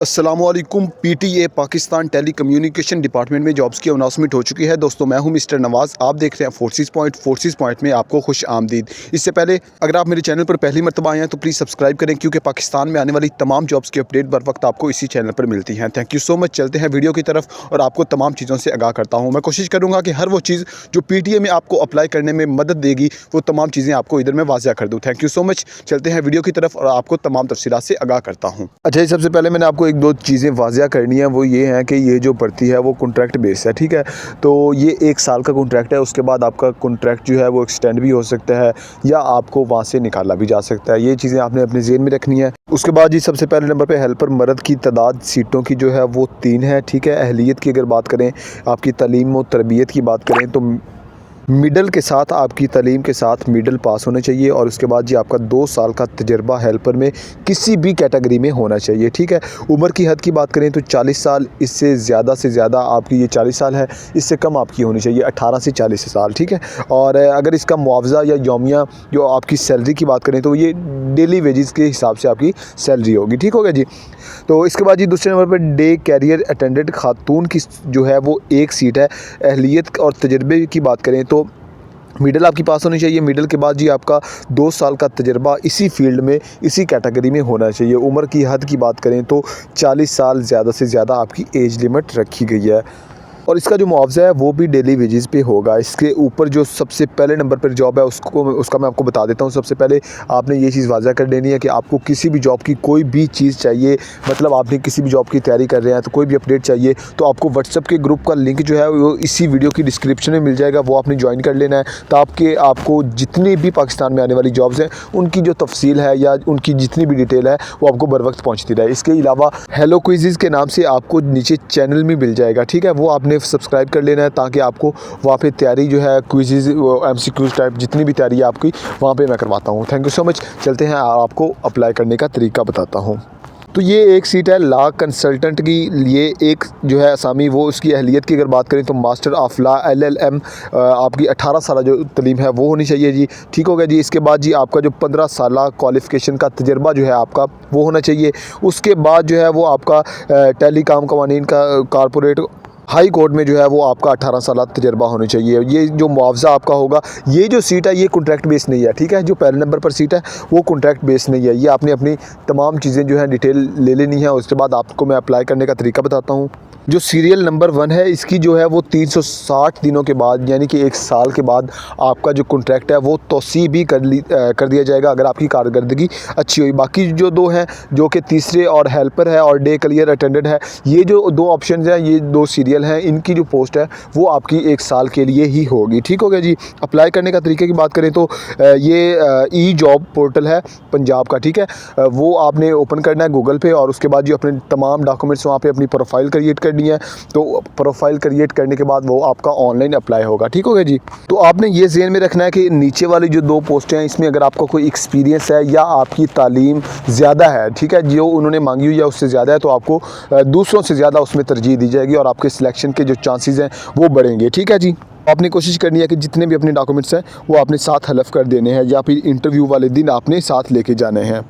अस्सलामुअलैकुम। PTA Pakistan telecommunication department में jobs की अनाउंसमेंट हो चुकी है। दोस्तों मैं हूं मिस्टर नवाज़, आप देख रहे हैं फोर्सेस पॉइंट में आपको खुश आमदीद। इससे पहले अगर आप मेरे चैनल पर पहली मरतबा आए हैं तो प्लीज़ सब्सक्राइब करें, क्योंकि पाकिस्तान में आने वाली तमाम जॉब्स की अपडेट बर वक्त आपको इसी चैनल पर मिलती हैं। Thank you so much. चलते हैं वीडियो की तरफ और आपको तमाम चीज़ों से आगाह करता हूँ। मैं कोशिश करूँगा कि हर वो चीज़ जो पीटीए में आपको अप्लाई करने में मदद देगी वो तमाम चीज़ें आपको इधर में वाज़िया कर दूँ। Thank you so much. चलते हैं वीडियो की तरफ और आपको तमाम तफसीलात से आगाह करता हूँ। अच्छा, सबसे पहले मैंने आपको एक दो चीज़ें वाज़िया करनी है। वो ये है कि ये जो भर्ती है वो कॉन्ट्रैक्ट बेस है, ठीक है। तो ये 1 साल का कॉन्ट्रैक्ट है। उसके बाद आपका कॉन्ट्रैक्ट जो है वो एक्सटेंड भी हो सकता है या आपको वहाँ से निकाला भी जा सकता है। ये चीज़ें आपने अपने ज़हन में रखनी है। उसके बाद जी सबसे पहले नंबर पे हेल्पर मर्द की तादाद सीटों की जो है वो 3 है, ठीक है। अहलियत की अगर बात करें, आपकी तालीम और तरबियत की बात करें तो मिडल के साथ आपकी तालीम के साथ मिडल पास होना चाहिए। और उसके बाद जी आपका 2 साल का तजर्बा हेल्पर में किसी भी कैटेगरी में होना चाहिए, ठीक है। उम्र की हद की बात करें तो 40 साल, इससे ज़्यादा आपकी ये 40 साल है, इससे कम आपकी होनी चाहिए 18 से 40 साल, ठीक है। और अगर इसका मुआवजा या यौमिया जो आपकी सैलरी की बात करें तो ये डेली वेजेस के हिसाब से आपकी सैलरी होगी, ठीक हो गया जी। तो इसके बाद जी दूसरे number per day career attendant खातून की जो है वो 1 सीट है। अहलियत और तजर्बे की बात करें तो मिडल आपकी पास होनी चाहिए। मिडल के बाद जी आपका 2 साल का तजर्बा इसी फील्ड में, इसी कैटेगरी में होना चाहिए। उम्र की हद की बात करें तो 40 साल ज़्यादा से ज़्यादा आपकी एज लिमिट रखी गई है। और इसका जो मुआवजा है वो भी डेली वेजेस पे होगा। इसके ऊपर जो सबसे पहले नंबर पर जॉब है उसका मैं आपको बता देता हूँ। सबसे पहले आपने ये चीज़ वाज़ा कर देनी है कि आपको किसी भी जॉब की कोई भी चीज़ चाहिए, मतलब आपने किसी भी जॉब की तैयारी कर रहे हैं तो कोई भी अपडेट चाहिए तो आपको व्हाट्सएप के ग्रुप का लिंक जो है वो इसी वीडियो की डिस्क्रिप्शन में मिल जाएगा। वो आपने ज्वाइन कर लेना है ताकि आपको जितनी भी पाकिस्तान में आने वाली जॉब्स हैं उनकी जो तफसील है या उनकी जितनी भी डिटेल है वो आपको बर वक्त पहुँचती रहे। इसके अलावा हेलो क्विज़ के नाम से आपको नीचे चैनल में मिल जाएगा, ठीक है। वो आपने सब्सक्राइब कर लेना है ताकि आपको वहाँ पे तैयारी जो है क्विज़ एमसीक्यूज़ टाइप जितनी भी तैयारी है आपकी वहाँ पे मैं करवाता हूँ। Thank you so much. चलते हैं आपको अप्लाई करने का तरीका बताता हूँ। तो ये 1 सीट है लॉ कंसल्टेंट की। ये एक जो है असामी, वो उसकी अहलियत की अगर बात करें तो मास्टर ऑफ लॉ LLM आपकी 18 साल जो तलीम है वो होनी चाहिए जी, ठीक हो गया जी। इसके बाद जी आपका जो 15 साल क्वालिफ़िकेशन का तजर्बा जो है आपका वो होना चाहिए। उसके बाद जो है वो आपका टेलीकॉम कवानीन का कारपोरेट हाई कोर्ट में जो है वो आपका 18 साल तजर्बा होना चाहिए। ये जो मुआवजा आपका होगा, ये जो सीट है ये कॉन्ट्रैक्ट बेस नहीं है, ठीक है। जो पहले नंबर पर सीट है वो कॉन्ट्रैक्ट बेस नहीं है। ये आपने अपनी तमाम चीज़ें जो है डिटेल ले लेनी है। उसके बाद आपको मैं अप्लाई करने का तरीका बताता हूँ। जो सीरियल नंबर 1 है इसकी जो है वो 360 दिनों के बाद यानी कि 1 साल के बाद आपका जो कॉन्ट्रैक्ट है वो तोसी भी कर दिया जाएगा अगर आपकी कारकर्दगी अच्छी हुई। बाकी जो 2 हैं जो कि तीसरे और हेल्पर है और डे क्लियर अटेंडेंट है, ये जो 2 ऑप्शन हैं, ये 2 सीरियल हैं, इनकी जो पोस्ट है वो आपकी 1 साल के लिए ही होगी, ठीक हो गया जी। अप्लाई करने का तरीके की बात करें तो ये ई जॉब पोर्टल है पंजाब का, ठीक है। वो आपने ओपन करना है गूगल पे और उसके बाद जो अपने तमाम डॉक्यूमेंट्स वहाँ पे अपनी प्रोफाइल क्रिएट करनी है। तो प्रोफाइल क्रिएट करने के बाद वो आपका ऑनलाइन अप्लाई होगा, ठीक हो गया जी। तो आपने ये ज़हन में रखना है कि नीचे वाली जो 2 पोस्टें हैं इसमें अगर आपका कोई एक्सपीरियंस है या आपकी तालीम ज़्यादा है, ठीक है, जो उन्होंने मांगी हुई है उससे ज़्यादा है, तो आपको दूसरों से ज़्यादा उसमें तरजीह दी जाएगी और आपके सिलेक्शन के जो चांसेस हैं वो बढ़ेंगे, ठीक है जी। आपने कोशिश करनी है कि जितने भी अपने डॉक्यूमेंट्स हैं वो आपने साथ हलफ कर देने हैं या फिर इंटरव्यू वाले दिन आपने साथ लेके जाने हैं।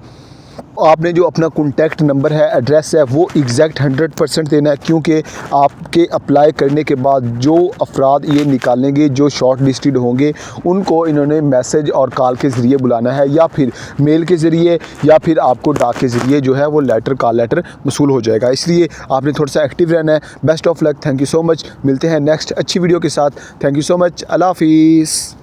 आपने जो अपना कॉन्टैक्ट नंबर है, एड्रेस है, वो एग्जैक्ट 100% देना है, क्योंकि आपके अप्लाई करने के बाद जो अफराद ये निकालेंगे, जो शॉर्ट लिस्टेड होंगे, उनको इन्होंने मैसेज और कॉल के ज़रिए बुलाना है या फिर मेल के ज़रिए या फिर आपको डाक के ज़रिए जो है वो कॉल लेटर वसूल हो जाएगा। इसलिए आपने थोड़ा सा एक्टिव रहना है। Best of luck. Thank you so much. मिलते हैं नेक्स्ट अच्छी वीडियो के साथ। Thank you so much. अल्लाह हाफिज़।